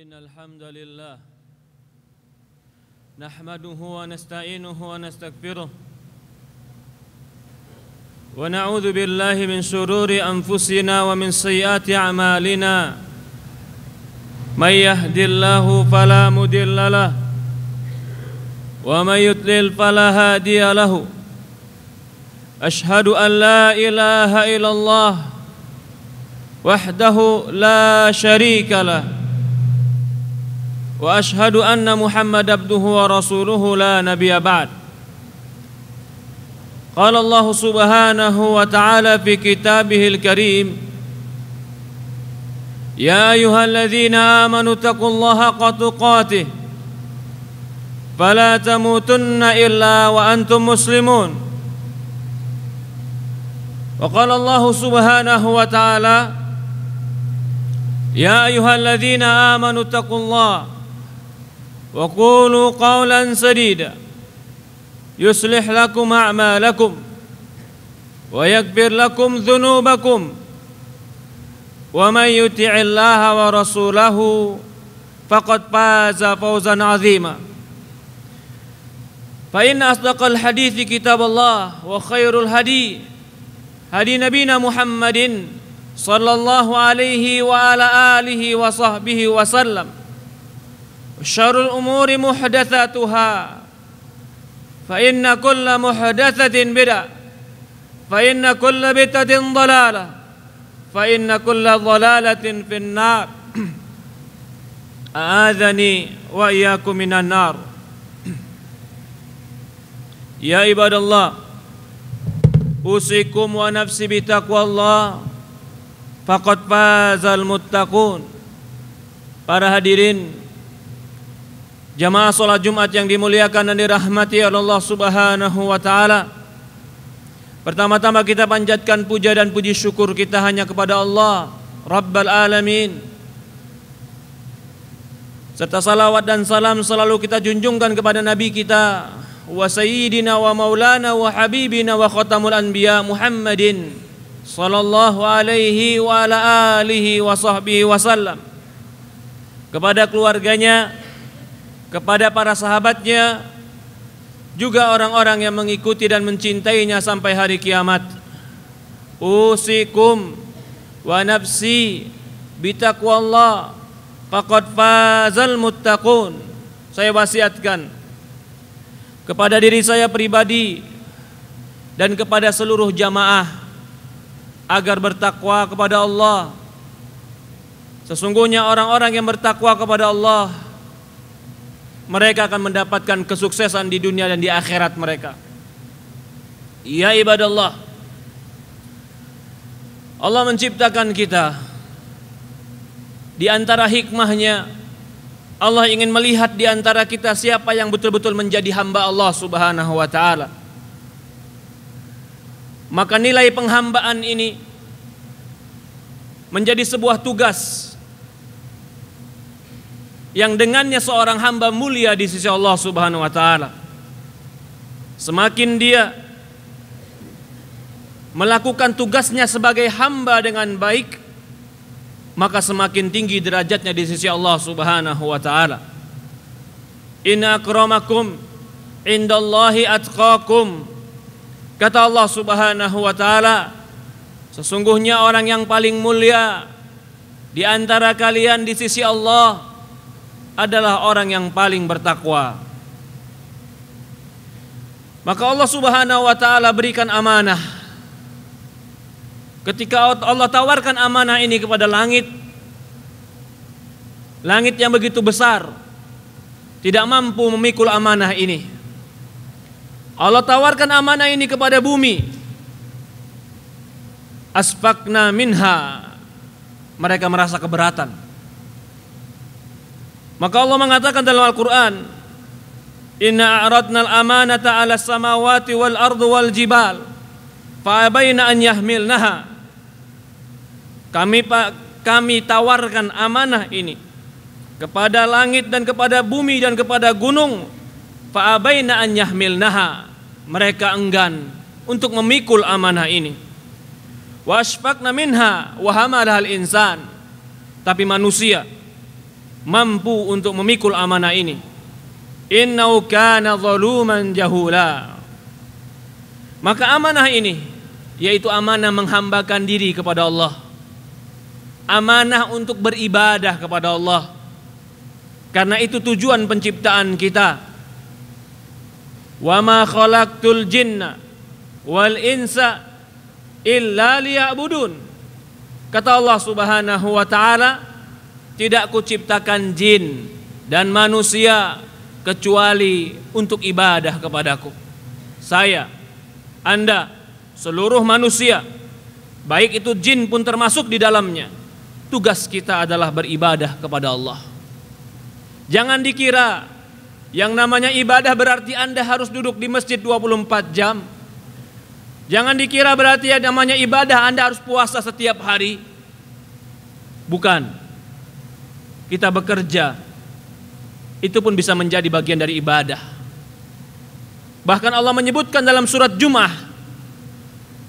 إن الحمد لله نحمده ونستعينه ونستغفره ونعوذ بالله من شرور أنفسنا ومن سيئات أعمالنا من يهد الله فلا مضل له ومن يضلل فلا هادي له أشهد أن لا إله إلا الله وحده لا شريك له وأشهد أن محمد عبده ورسوله لا نبي بعد. قال الله سبحانه وتعالى في كتابه الكريم يا أيها الذين آمنوا اتقوا الله حق تقاته فلا تموتن إلا وأنتم مسلمون. وقال الله سبحانه وتعالى يا أيها الذين آمنوا اتقوا الله وقولوا قولا سديدا يصلح لكم أعمالكم ويغفر لكم ذنوبكم ومن يطع الله ورسوله فقد فاز فوزا عظيما. فإن أصدق الحديث كتاب الله وخير الهدي هدي نبينا محمد صلى الله عليه وعلى آله وصحبه وسلم. وشر الأمور محدثاتها فإن كل محدثة بدعة فإن كل بدعة ضلالة فإن كل ضلالة في النار أعاذني وإياكم من النار. يا عباد الله أوصيكم ونفسي بتقوى الله faqad fazal muttaqun. Para hadirin jamaah salat Jumat yang dimuliakan dan dirahmati oleh Allah Subhanahu wa taala. Pertama-tama kita panjatkan puja dan puji syukur kita hanya kepada Allah Rabbal Alamin. Serta salawat dan salam selalu kita junjungkan kepada Nabi kita wa sayyidina wa maulana wa habibina wa khatamul anbiya Muhammadin sallallahu alaihi wa ala alihi wa sahbihi wasallam, kepada keluarganya, kepada para sahabatnya, juga orang-orang yang mengikuti dan mencintainya sampai hari kiamat. Usikum wa nafsi bitaqwallah faqad fazal muttaqun. Saya wasiatkan kepada diri saya pribadi dan kepada seluruh jamaah agar bertakwa kepada Allah. Sesungguhnya orang-orang yang bertakwa kepada Allah, mereka akan mendapatkan kesuksesan di dunia dan di akhirat mereka. Ya ibadallah, Allah menciptakan kita. Di antara hikmahnya, Allah ingin melihat di antara kita siapa yang betul-betul menjadi hamba Allah Subhanahu wa ta'ala. Maka nilai penghambaan ini menjadi sebuah tugas yang dengannya seorang hamba mulia di sisi Allah Subhanahu wa ta'ala. Semakin dia melakukan tugasnya sebagai hamba dengan baik, maka semakin tinggi derajatnya di sisi Allah Subhanahu wa ta'ala. Inna akramakum indallahi atqakum. Kata Allah Subhanahu wa ta'ala, sesungguhnya orang yang paling mulia di antara kalian di sisi Allah adalah orang yang paling bertakwa. Maka Allah Subhanahu wa ta'ala berikan amanah. Ketika Allah tawarkan amanah ini kepada langit, langit yang begitu besar tidak mampu memikul amanah ini. Allah tawarkan amanah ini kepada bumi. Asfaqna minha, mereka merasa keberatan. Maka Allah mengatakan dalam Al-Quran, inna a'radnal amanata ala samawati wal ardu wal jibal fa'abaina an yahmilnaha. Kami tawarkan amanah ini kepada langit dan kepada bumi dan kepada gunung. Fa'abaina an yahmilnaha, mereka enggan untuk memikul amanah ini. Wa asfaqna minha wa hamalahal insan, tapi manusia mampu untuk memikul amanah ini. Innahu kana zaluman jahula. Maka amanah ini yaitu amanah menghambakan diri kepada Allah, amanah untuk beribadah kepada Allah. Karena itu tujuan penciptaan kita. Wa ma khalaqtul jinna wal insa illa liya'budun. Kata Allah Subhanahu wa taala, tidak kuciptakan jin dan manusia kecuali untuk ibadah kepadaku. Saya, Anda, seluruh manusia, baik itu jin pun termasuk di dalamnya, tugas kita adalah beribadah kepada Allah. Jangan dikira yang namanya ibadah berarti Anda harus duduk di masjid 24 jam. Jangan dikira berarti yang namanya ibadah Anda harus puasa setiap hari. Bukan. Kita bekerja, itu pun bisa menjadi bagian dari ibadah. Bahkan Allah menyebutkan dalam surat Jum'ah,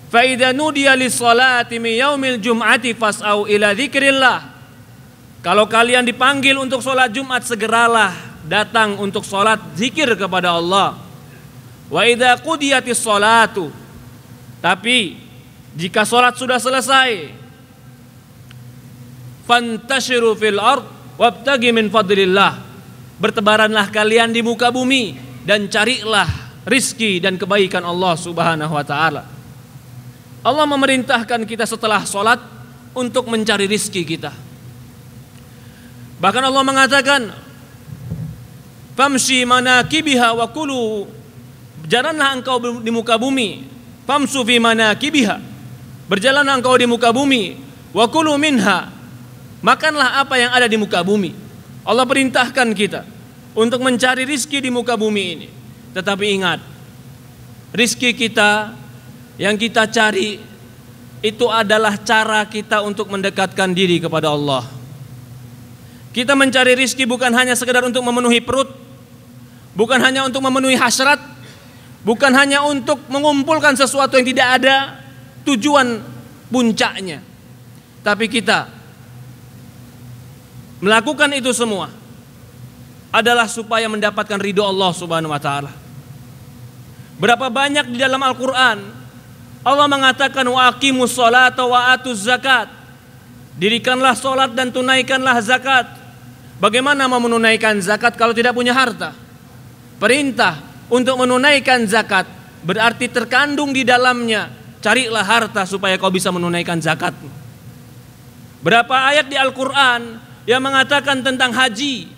fa idza nudiya lis-salati min yaumil jum'ati fas'au ila dzikrillah. Kalau kalian dipanggil untuk sholat Jumat, segeralah datang untuk sholat zikir kepada Allah. Wa idza qudiyatis sholatu. Tapi jika sholat sudah selesai, fantashiru fil ard wabtagi min fadlillah. Bertebaranlah kalian di muka bumi dan carilah rizki dan kebaikan Allah Subhanahu wa taala. Allah memerintahkan kita setelah sholat untuk mencari rizki kita. Bahkan Allah mengatakan, famshi manakibiha wa kulu. Berjalanlah engkau di muka bumi. Famsu fi manakibiha. Berjalanlah engkau di muka bumi. Wa kulu minha. Makanlah apa yang ada di muka bumi. Allah perintahkan kita untuk mencari rizki di muka bumi ini. Tetapi ingat, rizki kita yang kita cari itu adalah cara kita untuk mendekatkan diri kepada Allah. Kita mencari rizki bukan hanya sekedar untuk memenuhi perut, bukan hanya untuk memenuhi hasrat, bukan hanya untuk mengumpulkan sesuatu yang tidak ada tujuan puncaknya. Tapi kita melakukan itu semua adalah supaya mendapatkan ridho Allah Subhanahu wa taala. Berapa banyak di dalam Al-Qur'an Allah mengatakan wa aqimus sholata wa atuz zakat. Dirikanlah salat dan tunaikanlah zakat. Bagaimana mau menunaikan zakat kalau tidak punya harta? Perintah untuk menunaikan zakat berarti terkandung di dalamnya carilah harta supaya kau bisa menunaikan zakatmu. Berapa ayat di Al-Qur'an yang mengatakan tentang haji?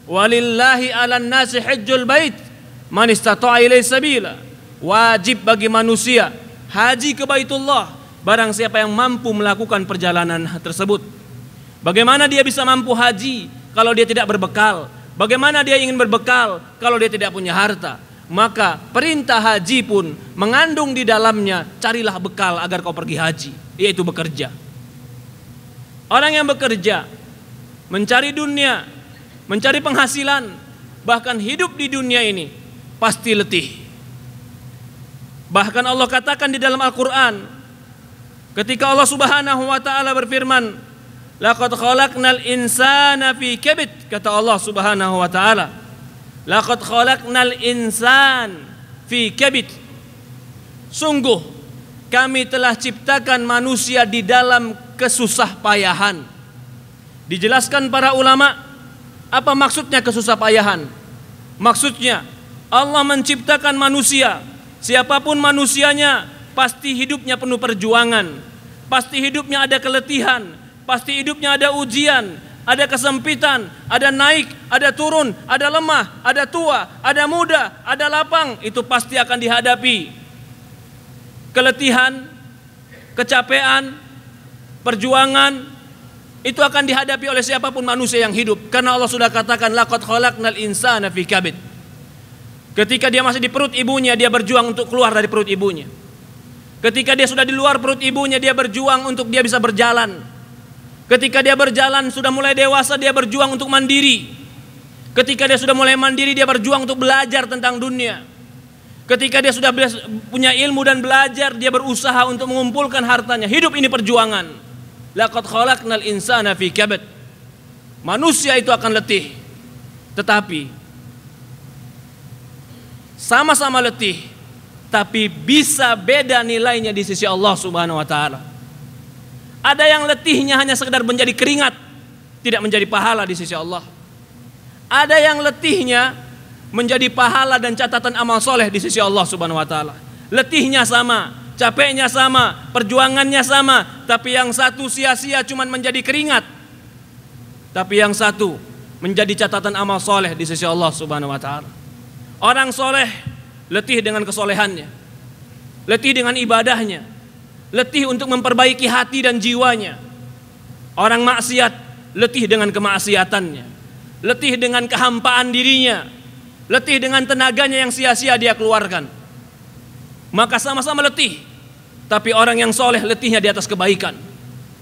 Walillahi 'alan nasi hajjul bait man istata'a ilaihi sabila. Wajib bagi manusia haji ke Baitullah barang siapa yang mampu melakukan perjalanan tersebut. Bagaimana dia bisa mampu haji kalau dia tidak berbekal? Bagaimana dia ingin berbekal kalau dia tidak punya harta? Maka perintah haji pun mengandung di dalamnya carilah bekal agar kau pergi haji, yaitu bekerja. Orang yang bekerja, mencari dunia, mencari penghasilan, bahkan hidup di dunia ini pasti letih. Bahkan Allah katakan di dalam Al-Quran, ketika Allah Subhanahu wa ta'ala berfirman, laqad khalaqnal insana fi kabid, kata Allah Subhanahu wa ta'ala, laqad khalaqnal insan fi kabid. Sungguh kami telah ciptakan manusia di dalam kesusah payahan. Dijelaskan para ulama, apa maksudnya kesusah payahan? Maksudnya Allah menciptakan manusia, siapapun manusianya pasti hidupnya penuh perjuangan, pasti hidupnya ada keletihan, pasti hidupnya ada ujian, ada kesempitan, ada naik, ada turun, ada lemah, ada tua, ada muda, ada lapang. Itu pasti akan dihadapi. Keletihan, kecapean, perjuangan, itu akan dihadapi oleh siapapun manusia yang hidup. Karena Allah sudah katakan, laqad khalaqnal insana fi kabid. Ketika dia masih di perut ibunya, dia berjuang untuk keluar dari perut ibunya. Ketika dia sudah di luar perut ibunya, dia berjuang untuk dia bisa berjalan. Ketika dia berjalan, sudah mulai dewasa, dia berjuang untuk mandiri. Ketika dia sudah mulai mandiri, dia berjuang untuk belajar tentang dunia. Ketika dia sudah punya ilmu dan belajar, dia berusaha untuk mengumpulkan hartanya. Hidup ini perjuangan. Laqad khalaqnal insana fi kabad. Manusia itu akan letih, tetapi sama-sama letih, tapi bisa beda nilainya di sisi Allah Subhanahu wa taala. Ada yang letihnya hanya sekedar menjadi keringat, tidak menjadi pahala di sisi Allah. Ada yang letihnya menjadi pahala dan catatan amal soleh di sisi Allah Subhanahu wa taala. Letihnya sama, capeknya sama, perjuangannya sama, tapi yang satu sia-sia cuman menjadi keringat, tapi yang satu menjadi catatan amal soleh di sisi Allah Subhanahu wa taala. Orang soleh letih dengan kesolehannya, letih dengan ibadahnya, letih untuk memperbaiki hati dan jiwanya. Orang maksiat letih dengan kemaksiatannya, letih dengan kehampaan dirinya, letih dengan tenaganya yang sia-sia dia keluarkan. Maka sama-sama letih, tapi orang yang soleh letihnya di atas kebaikan,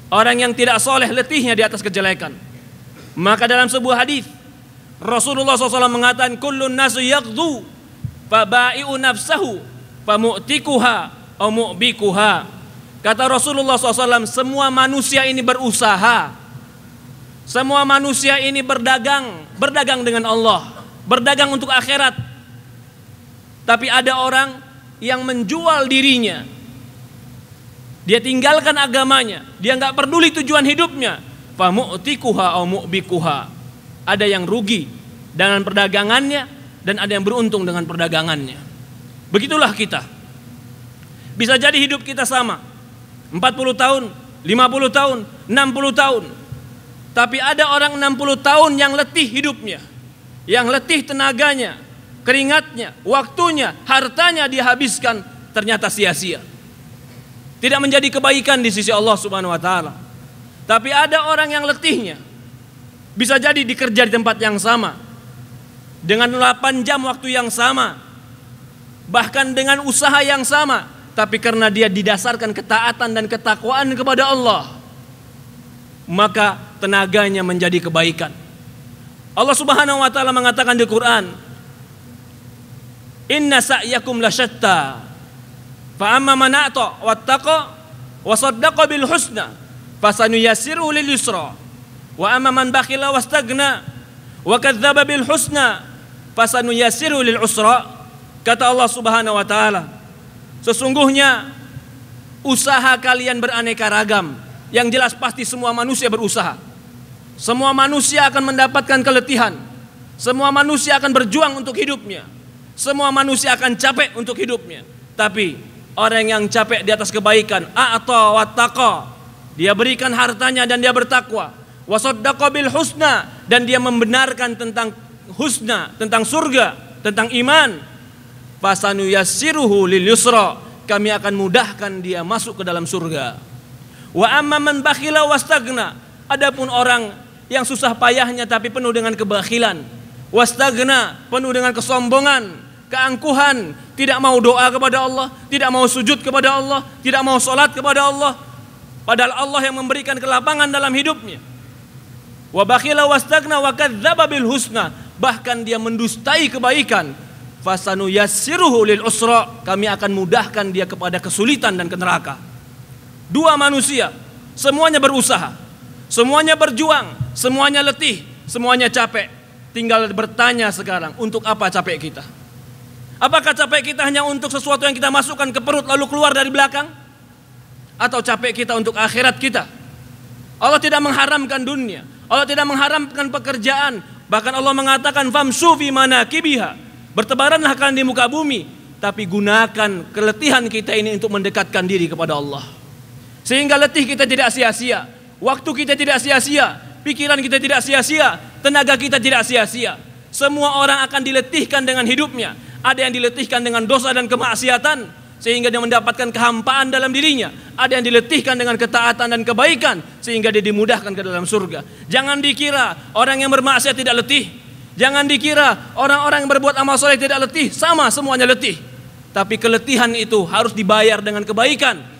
orang yang tidak soleh letihnya di atas kejelekan. Maka dalam sebuah hadis Rasulullah SAW mengatakan, kullun nasu yaqdu fabai'u nafsahu famu'tikuha au mu'bikuha. Kata Rasulullah SAW, semua manusia ini berusaha, semua manusia ini berdagang dengan Allah, berdagang untuk akhirat. Tapi ada orang yang menjual dirinya, dia tinggalkan agamanya, dia nggak peduli tujuan hidupnya. Famu'tikuha au mu'bikuha. Ada yang rugi dengan perdagangannya dan ada yang beruntung dengan perdagangannya. Begitulah kita. Bisa jadi hidup kita sama, 40 tahun, 50 tahun, 60 tahun. Tapi ada orang 60 tahun yang letih hidupnya, yang letih tenaganya, keringatnya, waktunya, hartanya dihabiskan, ternyata sia-sia. Tidak menjadi kebaikan di sisi Allah Subhanahu wa taala. Tapi ada orang yang letihnya bisa jadi dikerja di tempat yang sama, dengan 8 jam waktu yang sama, bahkan dengan usaha yang sama, tapi karena dia didasarkan ketaatan dan ketakwaan kepada Allah, maka tenaganya menjadi kebaikan. Allah Subhanahu wa taala mengatakan di Quran, inna sa'yakum lasyatta fa amma man a'ta wattaqa wa saddaqa bil husna fasanuyassiruhu lil yusra wa amma man bakhila wastagna wa kadzdzaba bil husna fasanuyassiruhu lil usra. Kata Allah Subhanahu wa taala, sesungguhnya usaha kalian beraneka ragam. Yang jelas pasti semua manusia berusaha. Semua manusia akan mendapatkan keletihan. Semua manusia akan berjuang untuk hidupnya. Semua manusia akan capek untuk hidupnya. Tapi orang yang capek di atas kebaikan, a'ta wattaqa, dia berikan hartanya dan dia bertakwa. Wasaddaqa bil husna, dan dia membenarkan tentang husna, tentang surga, tentang iman. Fasanuyassiruhu lil yusra, kami akan mudahkan dia masuk ke dalam surga. Wa amma man bakhila wastagna, adapun orang yang susah payahnya tapi penuh dengan kebakhilan, wastagna, penuh dengan kesombongan, keangkuhan, tidak mau doa kepada Allah, tidak mau sujud kepada Allah, tidak mau salat kepada Allah, padahal Allah yang memberikan kelapangan dalam hidupnya. Wa bakhila wastagna wa kadzdzaba bil husna, bahkan dia mendustai kebaikan. Fasanuyassiruhu lil usra, kami akan mudahkan dia kepada kesulitan dan ke neraka. Dua manusia, semuanya berusaha, semuanya berjuang, semuanya letih, semuanya capek. Tinggal bertanya sekarang, untuk apa capek kita? Apakah capek kita hanya untuk sesuatu yang kita masukkan ke perut lalu keluar dari belakang? Atau capek kita untuk akhirat kita? Allah tidak mengharamkan dunia, Allah tidak mengharamkan pekerjaan. Bahkan Allah mengatakan famsu fi manakibiha, bertebaranlah kalian di muka bumi, tapi gunakan keletihan kita ini untuk mendekatkan diri kepada Allah. Sehingga letih kita tidak sia-sia, waktu kita tidak sia-sia, pikiran kita tidak sia-sia, tenaga kita tidak sia-sia. Semua orang akan diletihkan dengan hidupnya. Ada yang diletihkan dengan dosa dan kemaksiatan sehingga dia mendapatkan kehampaan dalam dirinya. Ada yang diletihkan dengan ketaatan dan kebaikan sehingga dia dimudahkan ke dalam surga. Jangan dikira orang yang bermaksiat tidak letih. Jangan dikira orang-orang yang berbuat amal soleh tidak letih. Sama, semuanya letih. Tapi keletihan itu harus dibayar dengan kebaikan.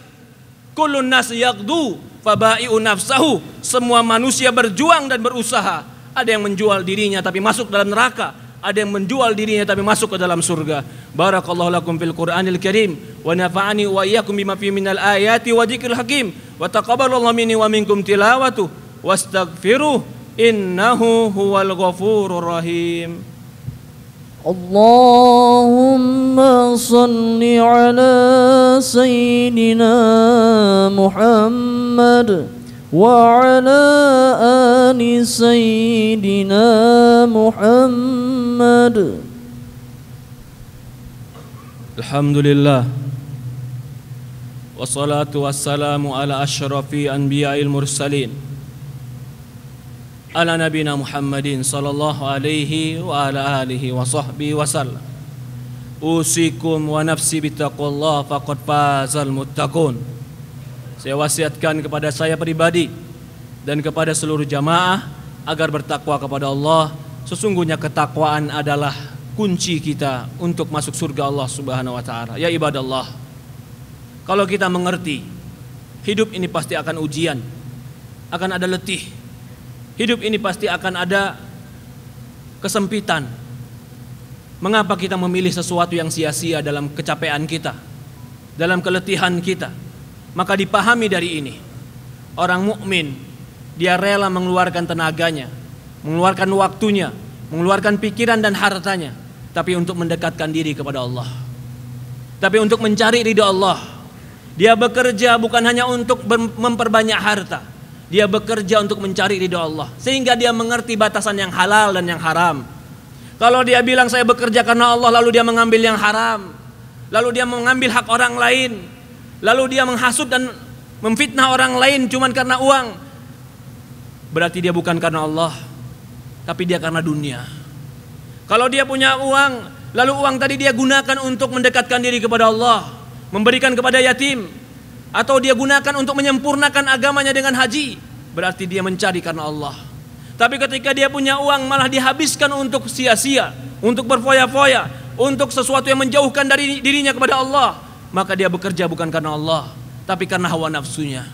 Kullun nas yaqdu fabai'u nafsahu. Semua manusia berjuang dan berusaha. Ada yang menjual dirinya tapi masuk dalam neraka. Ada yang menjual dirinya tapi masuk ke dalam surga. Barakallahu lakum fil Qur'anil Karim wa nafa'ani wa iyyakum bima fihi minal ayati wa dzikril hakim wa taqabbalallahu minni wa minkum tilawatuh wastaghfiruh innahu huwal ghafurur rahim. Allahumma salli ala Sayyidina Muhammad wa ala ali Sayyidina Muhammad. Alhamdulillah, wassalatu wassalamu ala asyrafil anbiya'il mursalin, ala nabina Muhammadin sallallahu alaihi wa ala alihi wa sahbihi wasallam. Usikum wa nafsi bittaqwallah faqad fazal muttaqun. Saya wasiatkan kepada saya pribadi dan kepada seluruh jamaah agar bertakwa kepada Allah. Sesungguhnya ketakwaan adalah kunci kita untuk masuk surga Allah Subhanahu wa taala. Ya ibadallah, kalau kita mengerti hidup ini pasti akan ujian, akan ada letih. Hidup ini pasti akan ada kesempitan. Mengapa kita memilih sesuatu yang sia-sia dalam kecapean kita, dalam keletihan kita? Maka dipahami dari ini, orang mukmin dia rela mengeluarkan tenaganya, mengeluarkan waktunya, mengeluarkan pikiran dan hartanya, tapi untuk mendekatkan diri kepada Allah, tapi untuk mencari ridha Allah. Dia bekerja bukan hanya untuk memperbanyak harta, dia bekerja untuk mencari ridha Allah, sehingga dia mengerti batasan yang halal dan yang haram. Kalau dia bilang saya bekerja karena Allah, lalu dia mengambil yang haram, lalu dia mengambil hak orang lain, lalu dia menghasut dan memfitnah orang lain cuman karena uang, berarti dia bukan karena Allah, tapi dia karena dunia. Kalau dia punya uang, lalu uang tadi dia gunakan untuk mendekatkan diri kepada Allah, memberikan kepada yatim, atau dia gunakan untuk menyempurnakan agamanya dengan haji, berarti dia mencari karena Allah. Tapi ketika dia punya uang malah dihabiskan untuk sia-sia, untuk berfoya-foya, untuk sesuatu yang menjauhkan dari dirinya kepada Allah, maka dia bekerja bukan karena Allah, tapi karena hawa nafsunya.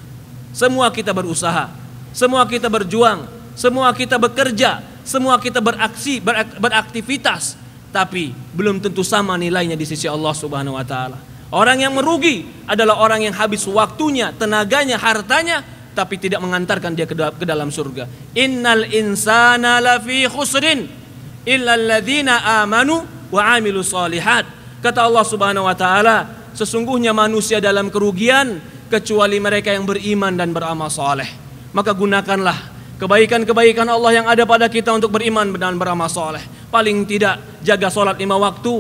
Semua kita berusaha, semua kita berjuang, semua kita bekerja, semua kita beraksi, beraktivitas, tapi belum tentu sama nilainya di sisi Allah Subhanahu wa taala. Orang yang merugi adalah orang yang habis waktunya, tenaganya, hartanya, tapi tidak mengantarkan dia ke dalam surga. Innal insana lafi khusrin illal ladzina amanu wa amilus solihat. Kata Allah Subhanahu wa taala, sesungguhnya manusia dalam kerugian kecuali mereka yang beriman dan beramal soleh. Maka gunakanlah kebaikan-kebaikan Allah yang ada pada kita untuk beriman dan beramal soleh. Paling tidak jaga sholat 5 waktu.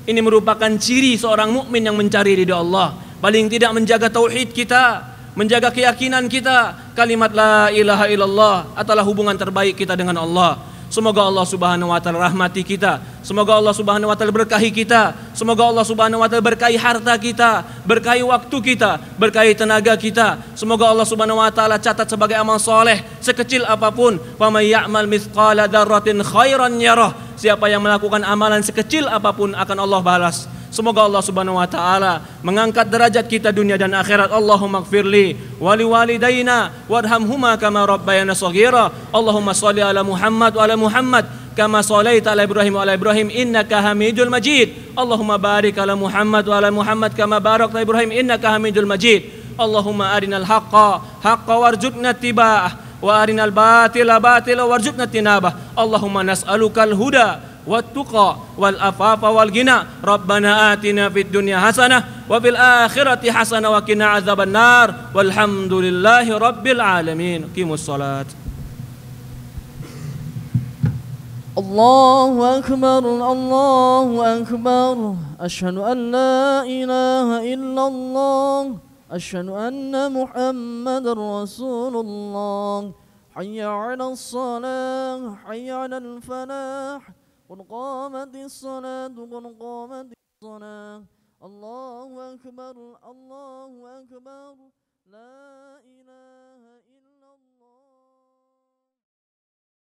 Ini merupakan ciri seorang mukmin yang mencari ridha Allah. Paling tidak menjaga tauhid kita, menjaga keyakinan kita. Kalimat la ilaha illallah adalah hubungan terbaik kita dengan Allah. Semoga Allah Subhanahu wa taala rahmati kita. Semoga Allah Subhanahu wa taala berkahi kita. Semoga Allah Subhanahu wa taala berkahi harta kita, berkahi waktu kita, berkahi tenaga kita. Semoga Allah Subhanahu wa taala catat sebagai amal soleh sekecil apapun. Wa may ya'mal mithqala dzarratin khairan yarah. Siapa yang melakukan amalan sekecil apapun akan Allah balas. Semoga Allah Subhanahu wa taala mengangkat derajat kita dunia dan akhirat. Allahumma ighfirli wa liwalidayna warhamhuma kama rabbayana shaghira. Allahumma shalli ala Muhammad wa ala Muhammad kama shallaita ala Ibrahim wa ala Ibrahim innaka Hamidul Majid. Allahumma barik ala Muhammad wa ala Muhammad kama barakta Ibrahim innaka Hamidul Majid. Allahumma arinal haqqa haqqan warzuqna ittiba'ah wa arinal batila batila warzuqna tinabah. Allahumma nas'alukal huda والتقى والعفاف والغنى ربنا آتنا في الدنيا حسنة وفي الآخرة حسنة وقنا عذاب النار والحمد لله رب العالمين. قيموا الصلاة. الله أكبر الله أكبر أشهد أن لا إله إلا الله أشهد أن محمد رسول الله حي على الصلاة حي على الفلاح قد قامت الصلاة قد قامت الصلاة الله أكبر الله أكبر لا إله إلا